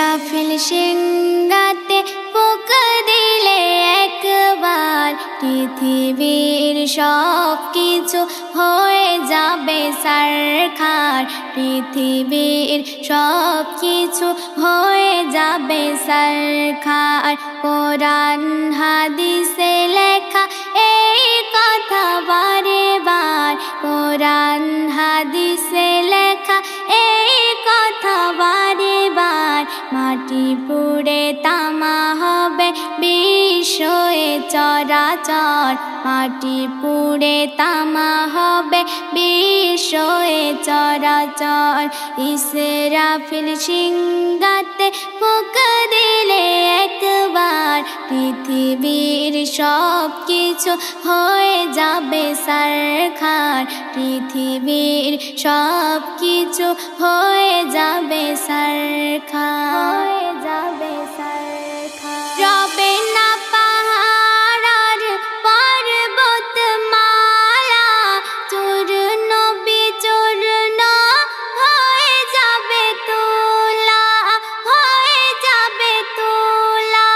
ইসরাফিল সিংহাতে ফুঁক দিলে একবার, পৃথিবীর সব কিছু হয়ে যাবে ছারখার। পৃথিবীর সব কিছু হয়ে যাবে ছারখার। কোরআন হাদিসে লেখা এই কথা বারে বার, কোরআন হাদিসে লেখা এই কথা বারে বার। মাটি পুড়ে তামা হবে বিশ্বয়ে চরাচর, মাটি পুড়ে তামা হবে বিশ্বয়ে চরাচর। ইসরাফিল সিংহাতে ফুঁক দিলে একবার, পৃথিবীর সব কিছু হয়ে যাবে ছারখার। পৃথিবীর সব কিছু হয়ে যাবে ছারখার, হয়ে যাবে ছারখার। রবে না পাহাড় আর পর্বত মালা, চূর্ণ বিচূর্ণ হয়ে যাবে তুলা, হয়ে যাবে তুলা।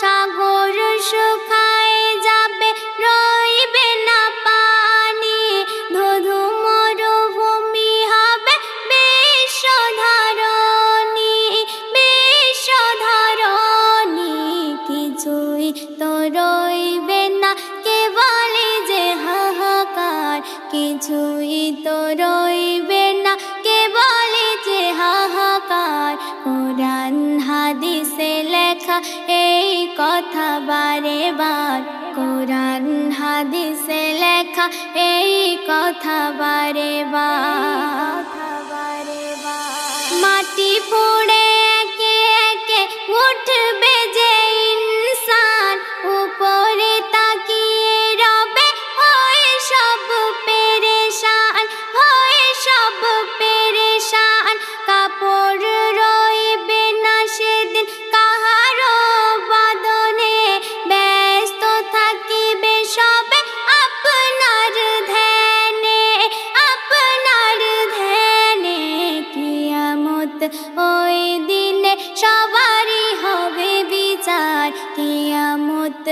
সাগর শুকায় যাবে রইবে না পানি, ধুধু মরুভূমি হবে বিশ্বধরণী, বিশ্বধরণী। কিছুই তো রইবে না কেবলই যে হাহাকার, কিছুই তো রইবে না কেবলই যে হাহাকার। কোরআন হাদিসে লেখা এই কথা বারে বার, কোরআন হাদিসে লেখা এই কথা বারে বার। মাটি পুড়ে একে একে উঠবে যে ইনসান, উপরে তাকিয়ে রবে হয়ে সব পেরেশান, হয়ে সব পেরেশান। কাপড় রইবে না সেদিন কাহারো বাদনে, ব্যস্ত থাকিবে সবে আপনার ধ্যানে, আপনার ধ্যানে। কিয়ামত ওই দিনে সবারই হবে বিচার, কিয়ামত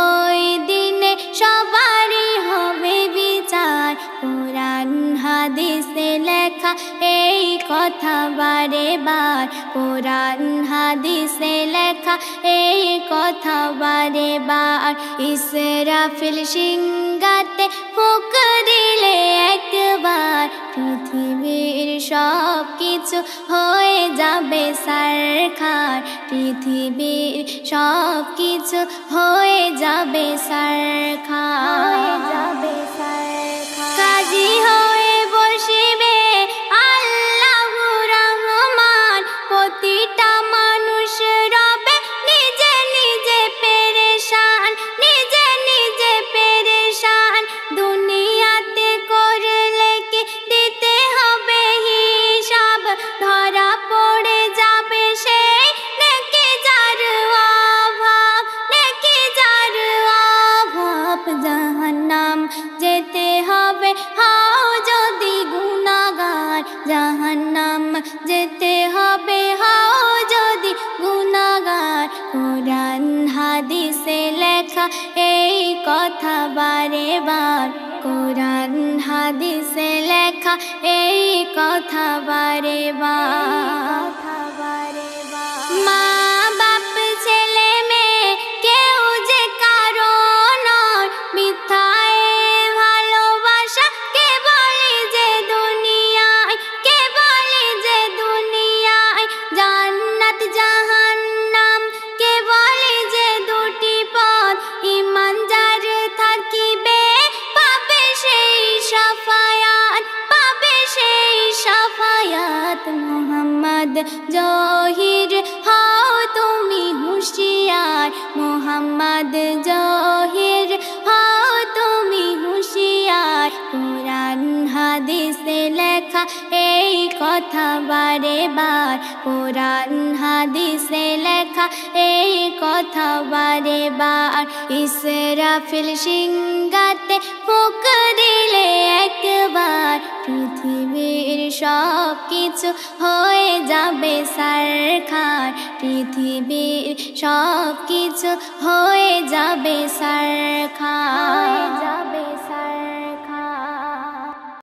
ওই দিনে সবারই হবে বিচার। কোরআন হাদিসে লেখা এই কথা বারে বার, কোরআন হাদিসে লেখা এই কথা বারে বার। ইসরাফিল সিংহাতে ফুঁক দিলে একবার, পৃথিবীর সব কিছু হয়ে যাবে ছারখার। পৃথিবীর সব কিছু হয়ে যাবে ছারখার, হয়ে যাবে ছারখার। কাজী হয়ে বসিবে আল্লাহুর রহমান, প্রতিটা মানুষ রবে নিজে নিজে পেরেশান, নিজে নিজে পেরেশান। দুনিয়াতে করলে কি দিতে হবে হিসাব, ধরা পড়ে যাবে সেই নেকি যার অভাব, নেকি যার অভাব। জাহান্নাম যেতে হবে হাও যদি গুনাহগার, জাহান্নাম যেতে হবে হাও যদি গুনাহগার। কোরআন হাদিসে লেখা এই কথা বারে বার, কোরআন হাদিসে লেখা এই কথা বারে বার। মা বাপ ছেলে মেয়ে কেউ যে কারো নয়, মিথ্যায় ভালোবাসা কে বলে যে দুনিয়ায়, কে বলে যে দুনিয়ায়। জান্নাত জাহান্নাম কে বলে যে দুটি পথ, ঈমান যার থাকিবে পাবে সেই শাফায়াত, পাবে সেই শাফায়াত। মুহাম্মদ জহির হও তুমি হুঁশিয়ার, মুহাম্মদ জহির হও তুমি হুঁশিয়ার। কোরআন হাদিসে লেখা এই কথা বারে বার, কোরআন হাদিসে লেখা এই কথা বারে বার। ইসরাফিল সিংহাতে ফুঁক দিলে একবার, পৃথিবীর পৃথিবীর সব কিছু হয়ে যাবে সারখার, পৃথিবীর সব কিছু হয়ে যাবে সারখার।